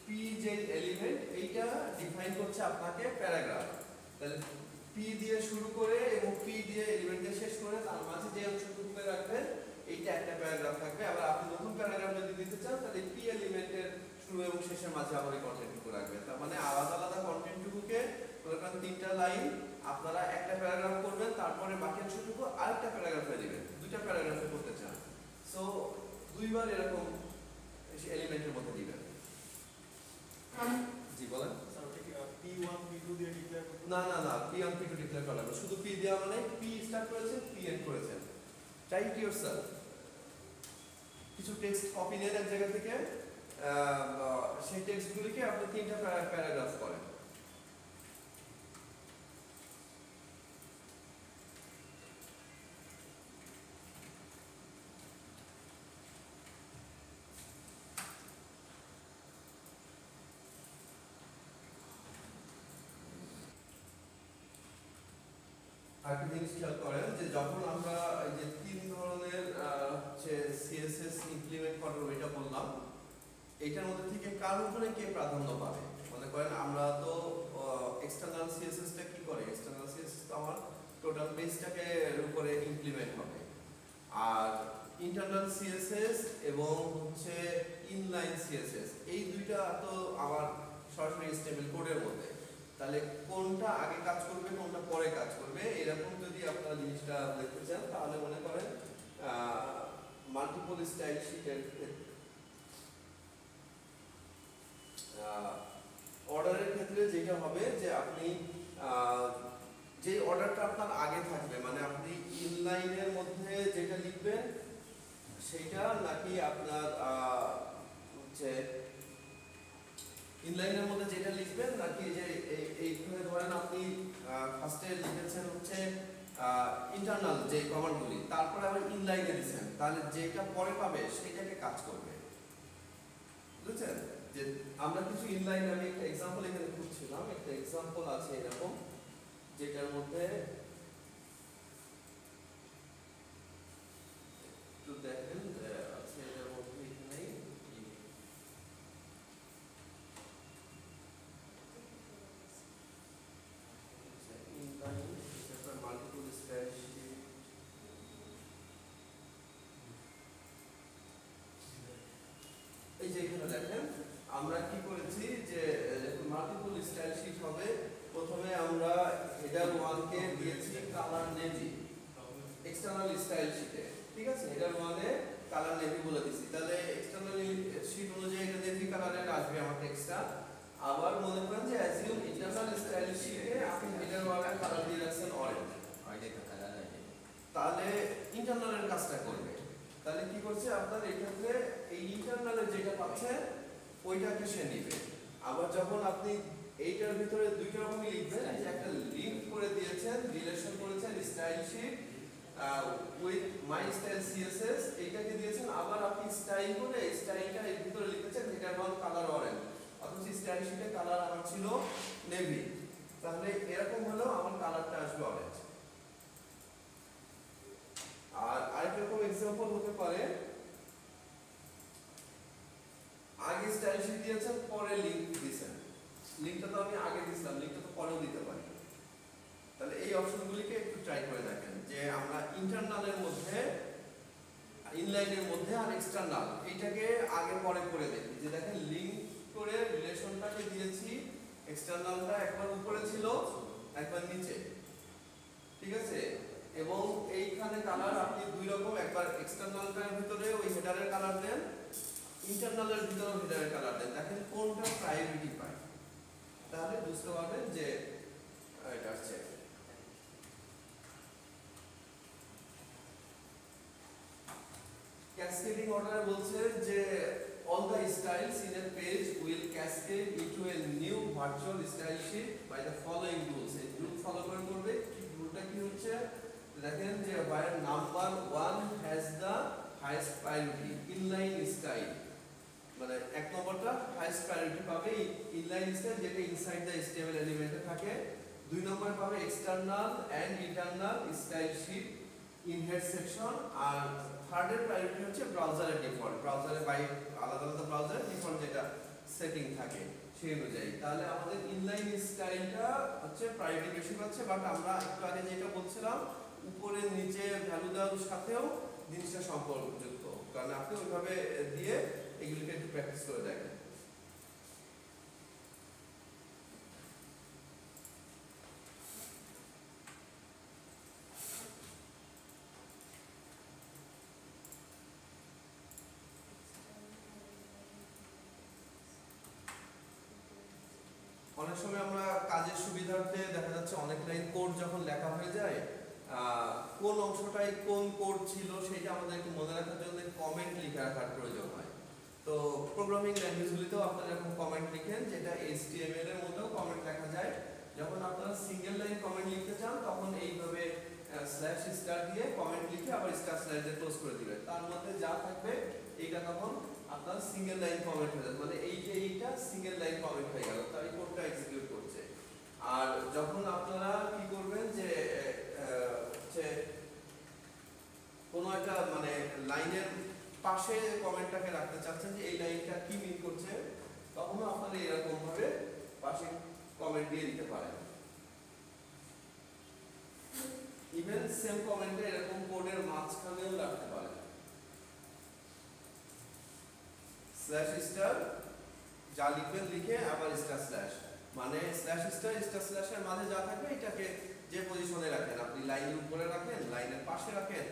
পি যে এলিমেন্ট এইটা ডিফাইন করছে আপনাকে প্যারাগ্রাফ, তাহলে পি দিয়ে শুরু করে এবং পি দিয়ে এলিমেন্ট দিয়ে শেষ করে তার মাঝে যে অংশটুকু রাখবেন এইটা একটা প্যারাগ্রাফ থাকবে। আবার আপনি নতুন প্যারাগ্রাফ যদি দিতে চান তাহলে পি এলিমেন্টের শুরু এবং শেষের মাঝে আবার এই কন্টেন্টটুকু রাখবেন। তার মানে আলাদা আলাদা কন্টেন্টটুকুকে মনে করেন 3টা লাইন আপনারা একটা প্যারাগ্রাফ করবেন, তারপরে বাকি অংশটুকু আরেকটা প্যারাগ্রাফে দিবেন, 2টা প্যারাগ্রাফে করতে চান, সো দুইবার এরকম এলিমেন্টের মধ্যে দিবেন। জি বলেন। স্যার ওটা কি P1 P2 দিয়ে ডিক্লেয়ার করতে? না না না, P1 P2 ডিক্লেয়ার করা না, শুধু P দেওয়া মানে P স্টার্ট করেছেন P এন্ড করেছেন, ট্রাই ইট ইয়োরসেলফ। কিছু টেক্সট কপি নেন এক জায়গা থেকে, সেই টেক্সটগুলিকে আপনি 3টা প্যারাগ্রাফ করেন। আরেকটা জিনিস খেয়াল করেন যে যখন আমরা এই যে 3 ধরনের হচ্ছে সিএসএস ইমপ্লিমেন্ট করার ওইটা বললাম, এইটার মধ্যে থেকে কার উপরে কে প্রাধান্য পাবে? মনে করেন আমরা তো এক্সটার্নাল সিএসএসটা কি করে, এক্সটার্নাল সিএসএস তো আমার টোটাল পেজটাকে উপরে ইমপ্লিমেন্ট হবে, আর ইন্টারনাল সিএসএস এবং হচ্ছে ইনলাইন সিএসএস এই দুইটা তো আমার সরাসরি HTML কোডের মধ্যে। তাহলে কোনটা আগে কাজ করবে কোনটা পরে কাজ করবে, এরকম যদি আপনারা জিনিসটা দেখতে চান তাহলে মনে করেন মাল্টিপল স্টাইল শিটের অর্ডারের ক্ষেত্রে যেটা হবে যে আপনি যে অর্ডারটা আপনার আগে থাকবে, মানে আপনি ইনলাইনের মধ্যে যেটা লিখবেন সেটা, নাকি আপনার হচ্ছে ইনলাইনের মধ্যে যেটা লিখবেন, নাকি যে এইখানে ধরেন আপনি ফার্স্টে লিখেছেন হচ্ছে ইন্টারনাল যে কমান্ডগুলি, তারপরে আবার ইনলাইনে দিচ্ছেন, তাহলে যেটা পরে পাবে সেটাকে কাজ করবে। বুঝছেন? যে আমরা কিছু ইনলাইন, আমি একটা এক্সাম্পল এখানে খুঁজছিলাম, একটা এক্সাম্পল আছে এরকম যেটার মধ্যে একটু দেখেন আছে, এটার মধ্যে এখানেই ইনলাইন তারপর মাল্টিপল স্টাইল শিট। এই যে এখানে দেখেন আমরা কি করেছি যে মাল্টিপল স্টাইল শিট হবে, প্রথমে আমরা হেডার 1 কে দিয়েছি কালার নেভি এক্সটার্নাল স্টাইল শিটে, ঠিক আছে? হেডার 1 এ কালার নেভি বলে দিছি, তাহলে এক্সটার্নাল শিট অনুযায়ী এটা নেভি কালারের আসবে আমার টেক্সটটা। আবার মনে করেন যে অ্যাজিউম ইন্টারনাল স্টাইল শিটে আপনি হেডার 1 এর কালার দিয়ে রাখছেন অরেঞ্জ, তাহলে ইন্টারনালের কাজটা করবে। তাহলে কি করছে আপনার এই ক্ষেত্রে এই ইন্টারনালে যেটা পাচ্ছে ওইটাকে সে নেবে। আবার যখন আপনি এইটার ভিতরে দুইটা রকমই লিখবেন, যে একটা লিংক করে দিয়েছেন, রিলেশন করেছেন style sheet with my style CSS, এইটাকে দিয়েছেন, আবার আপনি স্টাইল করে স্টাইলটা এর ভিতরে লিখেছেন যেটার মান কালার অরেঞ্জ, অথচ স্টাইল শিটে কালার আমার ছিল নেভি, তাহলে এরকম হলেও আমার কালারটা আসবে অরেঞ্জ। আর আরেকটা রকম এক্সাম্পল হতে পারে, আগে স্টাইল শিট দিয়েছেন পরে লিংক দিয়েছেন, লিংকটা তো আমি আগে দিয়েছিলাম, লিংকটা তো পরেও দিতে পারি। তাহলে এই অপশনগুলিকে একটু ট্রাই করে দেখেন যে আমরা ইন্টারনালের মধ্যে, ইনলাইনের মধ্যে আর এক্সটার্নাল এইটাকে আগে পরে করে দেখি। যে দেখেন লিংক করে রিলেশনটাকে দিয়েছি, এক্সটার্নালটা একবার উপরে ছিল একবার নিচে, ঠিক আছে? এবং এইখানে কালার আপনি দুই রকম, একবার এক্সটার্নালটার ভিতরে ওই হেডারের কালার দেন, ইন্টারনালের ভিতরে হেডারের কালার দেন, দেখেন কোনটা প্রায়োরিটি পায়, তাহলে বুঝতে পারবেন যে এটা হচ্ছে। ক্যাসকেডিং অর্ডার বলছে যে all the styles in a page will cascade into a new virtual style sheet by the following rules. এই রুল ফলো করে করবে। রুলটা কি হচ্ছে দেখেন যে where number 1 has the highest priority inline style, মানে এক নম্বরটা হাইয়েস্ট প্রায়োরিটি পাবে ইনলাইন স্টাইল যেটা ইনসাইড দ্য HTML এলিমেন্টে থাকে, দুই নম্বর পাবে external and internal style sheet in head section, আর থার্ডের প্রায়োরিটি হচ্ছে ব্রাউজারের ডিফল্ট, ব্রাউজারে বাই আলাদা আলাদা ব্রাউজারের ডিফল্ট যেটা সেটিং থাকে সেই অনুযায়ী। তাহলে আমাদের ইনলাইন স্টাইলটা হচ্ছে প্রায়োরিটি বেশি পাচ্ছে, বাট আমরা একটু আগে যেটা বলছিলাম উপরে নিচে ভ্যালু দেওয়ার সাথেও জিনিসটা সম্পর্কযুক্ত, কারণ আপনি ওইভাবে দিয়ে এগুলিকে একটু প্র্যাকটিস করে দেখেন। অনেক সময় আমরা কাজের সুবিধার্থে দেখা যাচ্ছে অনেক লাইন কোড যখন লেখা হয়ে যায়, কোন অংশটাই কোন কোড ছিল সেটা আমাদের একটু মনে রাখার জন্য কমেন্ট লিখে রাখার প্রয়োজন হয়। তো প্রোগ্রামিং ল্যাঙ্গুয়েজগুলিতেও আপনারা এরকম কমেন্ট লিখেন, যেটা HTML এর মধ্যেও কমেন্ট লেখা যায়। যখন আপনারা সিঙ্গেল লাইন কমেন্ট লিখতে চান তখন এইভাবে স্ল্যাশ স্টার দিয়ে কমেন্ট লিখে আবার স্টার স্ল্যাশ দিয়ে ক্লোজ করে দিবেন। তার মধ্যে যা থাকবে এইটা তখন আপনার সিঙ্গেল লাইন কমেন্ট হয়ে যাবে, মানে এইটা সিঙ্গেল লাইন কমেন্ট হয়ে গেল, তাই কোডটা এক্সিকিউট করছে। আর যখন আপনারা কি করবেন যে হচ্ছে কোনো একটা মানে লাইনের পাশে কমেন্টটাকে রাখতে চাচ্ছেন যে এই লাইনটা কি মিন করছে, তখন আপনারা এরকম ভাবে পাশে কমেন্ট দিয়ে দিতে পারেন। ইভেন সেম কমেন্টে এরকম কোডের মাঝখানেও রাখতে পারেন। স্ল্যাশ স্টার যা লিখবেন লিখে আবার স্টার স্ল্যাশ, মানে স্ল্যাশ স্টার স্টার স্ল্যাশের মাঝে যা থাকবে এটাকে যে পজিশনে রাখেন, আপনি লাইনের উপরে রাখেন, লাইনের পাশে রাখেন,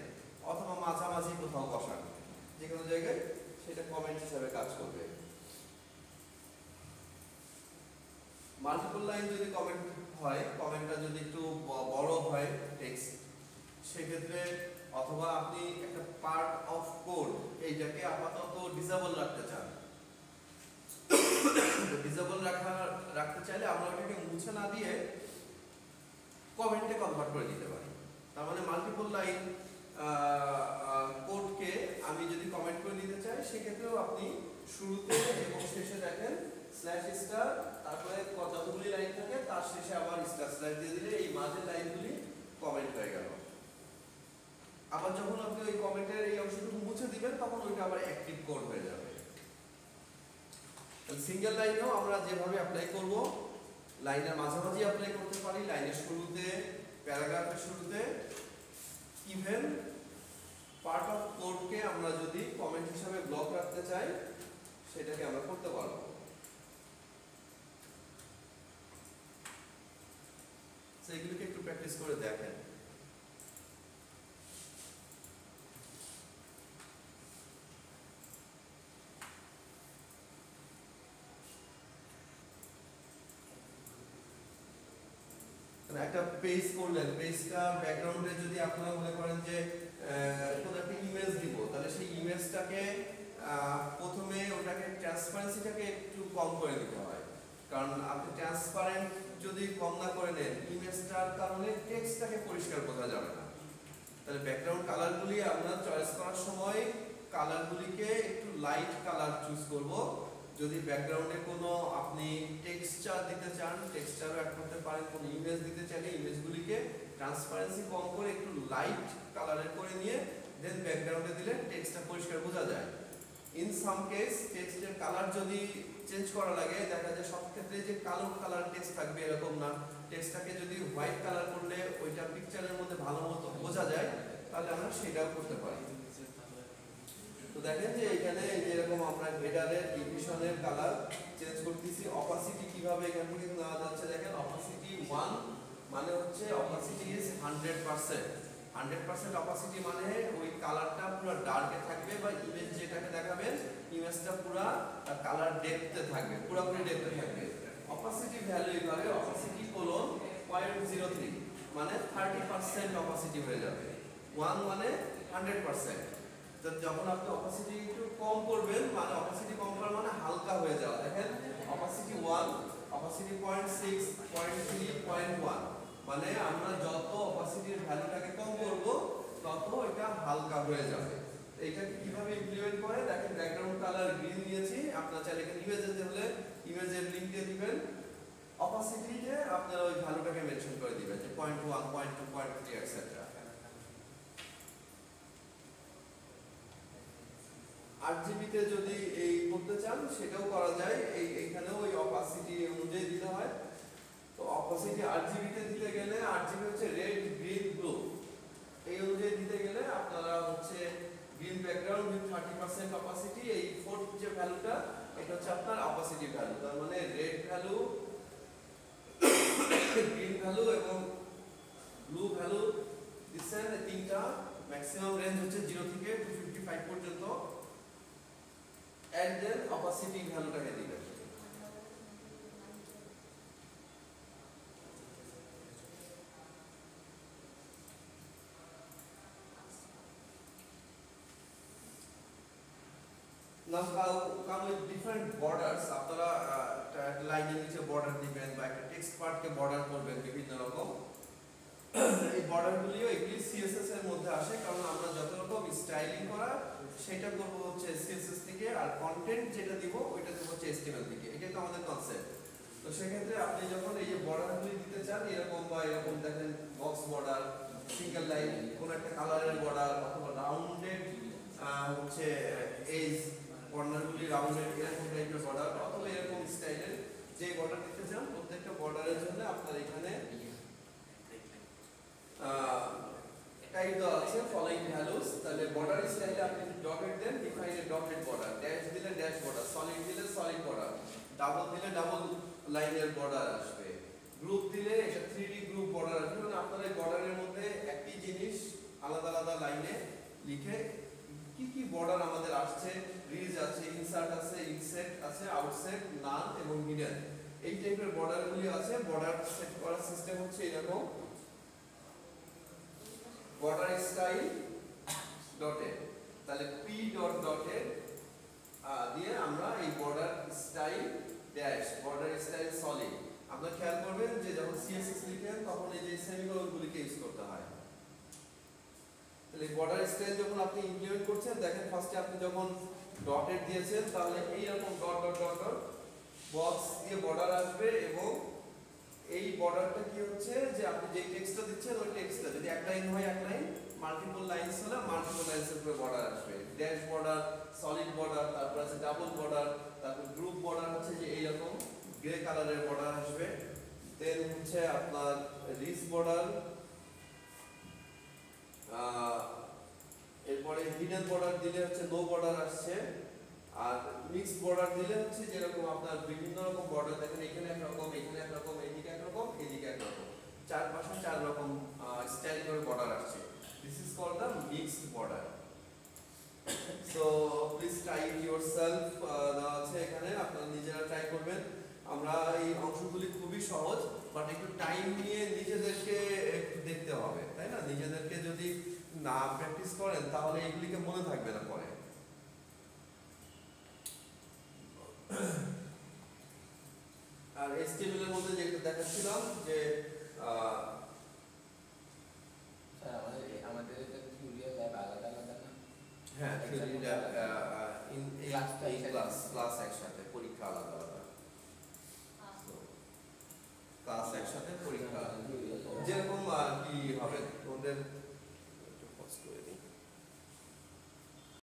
অথবা মাঝামাঝি কোথাও বসান, যে কোনো জায়গায় সেটা কমেন্ট হিসাবে কাজ করবে। মাল্টিপল লাইন যদি কমেন্ট হয়, কমেন্টটা যদি একটু বড় হয় টেক্সট, সেক্ষেত্রে অথবা আপনি একটা পার্ট অফ কোড এইটাকে আপাতত ডিসেবল রাখতে চান, ডিসেবল রাখতে চাইলে আমরা ওটাকে মুছে না দিয়ে কমেন্টে কনভার্ট করে দিতে পারি। তার মানে মাল্টিপল লাইন কোডকে আমি যদি কমেন্ট করে দিতে চাই, সেক্ষেত্রেও আপনি শুরুতে এবং শেষে দেখেন স্ল্যাশ স্টার, তারপরে যতগুলি লাইন থাকে তার শেষে আবার স্টার স্ল্যাশ দিয়ে দিলে এই মাঝের লাইনগুলি কমেন্ট হয়ে গেল। আবার যখন আপনি ওই কমেন্টের এই অংশটুকু মুছে দিবেন তখন ওইটা আবার অ্যাক্টিভ কোড হয়ে যাবে। সিঙ্গেল লাইনেও আমরা যেভাবে অ্যাপ্লাই করব, লাইনের মাঝামাঝি অ্যাপ্লাই করতে পারি, লাইনের শুরুতে, প্যারাগ্রাফের শুরুতে, ইভেন পার্ট অফ কোডকে আমরা যদি কমেন্ট হিসাবে ব্লক রাখতে চাই সেটাকে আমরা করতে পারবো। সেগুলোকে একটু প্র্যাকটিস করে দেখেন। একটা পেজ করলেন, পেজটা ব্যাকগ্রাউন্ডে যদি আপনারা মনে করেন যে কোনো একটা ইমেজ দিব, তাহলে সেই ইমেজটাকে প্রথমে ওটাকে ট্রান্সপারেন্সিটাকে একটু কম করে দিতে হয়, কারণ আপনি ট্রান্সপারেন্ট যদি কম না করে নেন ইমেজটার কারণে টেক্সটটাকে পরিষ্কার বোঝা যাবে না। তাহলে ব্যাকগ্রাউন্ড কালারগুলি আমরা চয়েস করার সময় কালারগুলিকে একটু লাইট কালার চুজ করব। যদি ব্যাকগ্রাউন্ডে কোনো আপনি টেক্সচার দিতে চান, টেক্সচারও অ্যাড করতে পারেন, কোনো ইমেজ দিতে চাইলে ইমেজগুলিকে ট্রান্সপারেন্সি কম করে একটু লাইট কালারের করে নিয়ে দেন ব্যাকগ্রাউন্ডে দিলে টেক্সটটা পরিষ্কার বোঝা যায়। ইন সাম কেস টেক্সটের কালার যদি চেঞ্জ করা লাগে, দেখা যায় সব ক্ষেত্রে যে কালো কালার টেক্সট থাকবে এরকম না, টেক্সটটাকে যদি হোয়াইট কালার করলে ওইটা পিকচারের মধ্যে ভালো মতো বোঝা যায়, তাহলে আমরা সেটাও করতে পারি। তো দেখেন যে এখানে যেরকম আমরা হেডারের ডিভিশনের কালার চেঞ্জ করতেছি, অপাসিটি কিভাবে এখান থেকে নেওয়া যাচ্ছে দেখেন। অপাসিটি 1 মানে হচ্ছে অপাসিটি ইজ 100%। 100% অপাসিটি মানে ওই কালারটা পুরো ডার্কে থাকবে, বা ইমেজ যেটাকে দেখাবেন ইমেজটা পুরো কালার ডেপথে থাকবে, পুরোপুরি ডেপথে থাকবে। অপাসিটি ভ্যালু এইভাবে অপাসিটি কোলন 0.03 মানে 30% অপাসিটি হয়ে যাবে। 1 মানে 100%। যখন আপনি অপাসিটি একটু কম করবেন, মানে অপাসিটি কম করা মানে হালকা হয়ে যাওয়া, দেখেন অপাসিটি 1, অপাসিটি 0.6, 0.3, 0.1 মানে আমরা যত অপাসিটির ভ্যালুটাকে কম করব তত এটা হালকা হয়ে যাবে। এইটাকে কিভাবে ইমপ্লিমেন্ট করে দেখেন, ব্যাকগ্রাউন্ড কালার গ্রিন নিয়েছি, আপনারা চাইলে এখানে ইমেজে দিলে ইমেজের লিংক দিয়ে দিবেন, অপাসিটিতে আপনারা ওই ভ্যালুটাকে মেনশন করে দিবেন যে 0.1, 0.2, 0.3 এটসেট্রা। আরজিবিতে যদি এই করতে চান সেটাও করা যায়, এইখানেও ওই অপাসিটি অনুযায়ী দিতে হয়। তো অপাসিটি আরজিবিতে দিতে গেলে, আরজিবি হচ্ছে রেড, গ্রিন, ব্লু, এই অনুযায়ী দিতে গেলে আপনারা হচ্ছে গ্রিন ব্যাকগ্রাউন্ড উইথ 30% অপাসিটি, এই ফোর্থ যে ভ্যালুটা এটা হচ্ছে আপনার অপাসিটি ভ্যালু। তার মানে রেড ভ্যালু, গ্রিন ভ্যালু এবং ব্লু ভ্যালু দিচ্ছেন, তিনটা ম্যাক্সিমাম রেঞ্জ হচ্ছে 0 থেকে 255 পর্যন্ত। and then opacity ভ্যালুটাকে দিবেন। now come with different borders আপনারা লাইনের নিচে বর্ডার দিবেন বা একটা টেক্সট পার্টকে বর্ডার করবেন বিভিন্ন রকম এই বর্ডারগুলিও এগুলি সিএসএস এর মধ্যে আসে কারণ আমরা যত রকম স্টাইলিং করা সেটা করব হচ্ছে সিএসএস থেকে আর কন্টেন্ট যেটা দিব ওইটা দেব হচ্ছে এসটিএমএল থেকে এটাই তো আমাদের কনসেপ্ট তো সেক্ষেত্রে আপনি যখন এই যে বর্ডারগুলি দিতে চান এরকম বা এরকম দেখেন বক্স বর্ডার সিঙ্গেল লাইন কোন একটা কালারের বর্ডার অথবা রাউন্ডেড হচ্ছে এজ কর্নারগুলি রাউন্ডেড এরকম টাইপের বর্ডার অথবা এরকম স্টাইলের যে বর্ডার দিতে চান প্রত্যেকটা বর্ডারের জন্য আপনার এখানে টাইপ দেওয়া আছে ফলোইং ভ্যালুস তাহলে বর্ডার স্টাইলে আপনি dotted then define a dotted border dash দিলে ড্যাশ বর্ডার সলিড দিলে সলিড বর্ডার ডাবল দিলে ডাবল লাইনের বর্ডার আসবে গ্রুপ দিলে এটা 3D গ্রুপ বর্ডার আসবে মানে আপনার এই বর্ডারের মধ্যে একই জিনিস আলাদা আলাদা লাইনে লিখে কি কি বর্ডার আমাদের আসছে রিজ আছে ইনসার্ট আছে ইনসেট আছে আউটসেট নাল এবং হিডেন এই টাইপের বর্ডারগুলি আছে বর্ডার সেট করার সিস্টেম হচ্ছে এরকম বর্ডার স্টাইল ডটেড তাহলে পি ডট ডটেড দিয়ে আমরা এই border style dash border style solid আপনারা খেয়াল করবেন যে যখন সিএসএস লিখেন তখন এই যে সেমিকোলনগুলিকে ইউজ করতে হয় তাহলে বর্ডার স্টাইল যখন আপনি ইমপ্লিমেন্ট করছেন দেখেন ফার্স্টে আপনি যখন ডটেড দিয়েছেন তাহলে এই রকম dot dot dot dot box দিয়ে বর্ডার আসবে এবং এই বর্ডারটা কি হচ্ছে যে আপনি যে টেক্সটটা দিচ্ছেন ওই টেক্সটটা যদি এক লাইন হয় এক লাইন মাল্টিপল লাইনস হলে মাল্টিপল লাইনসের উপরে বর্ডার আসবে ড্যাশ বর্ডার সলিড বর্ডার তারপর আছে ডাবল বর্ডার তারপর গ্রুপ বর্ডার হচ্ছে যে এই রকম গ্রে কালারের বর্ডার আসবে দেন হচ্ছে আপনার রিজ বর্ডার এরপরে হিডেন বর্ডার দিলে হচ্ছে নো বর্ডার আসছে আর মিক্স বর্ডার দিলে হচ্ছে যেরকম আপনার বিভিন্ন রকম বর্ডার দেখেন এখানে একরকম এখানে একরকম এইদিকে একরকম এইদিকে একরকম চারপাশে চার রকম স্টাইল করে বর্ডার আসছে this is called the mixed border so please try it yourself দেওয়া আছে এখানে আপনারা নিজেরা ট্রাই করবেন আমরা এই অংশগুলি খুবই সহজ বাট একটু টাইম নিয়ে নিজেদেরকে একটু দেখতে হবে তাই না নিজেদেরকে যদি না প্র্যাকটিস করেন তাহলে এগুলিকে মনে থাকবে না পরে আর এসটিএমএল এর মধ্যে যেটা দেখাচ্ছিলাম যে আমাদের এটা থিওরি ল্যাব আলাদা আলাদা না হ্যাঁ থিওরি ল্যাব ইন ক্লাস একসাথে পরীক্ষা আলাদা আলাদা ক্লাস একসাথে পরীক্ষা যেরকম কি হবে ওদের একটু পজ করে দিই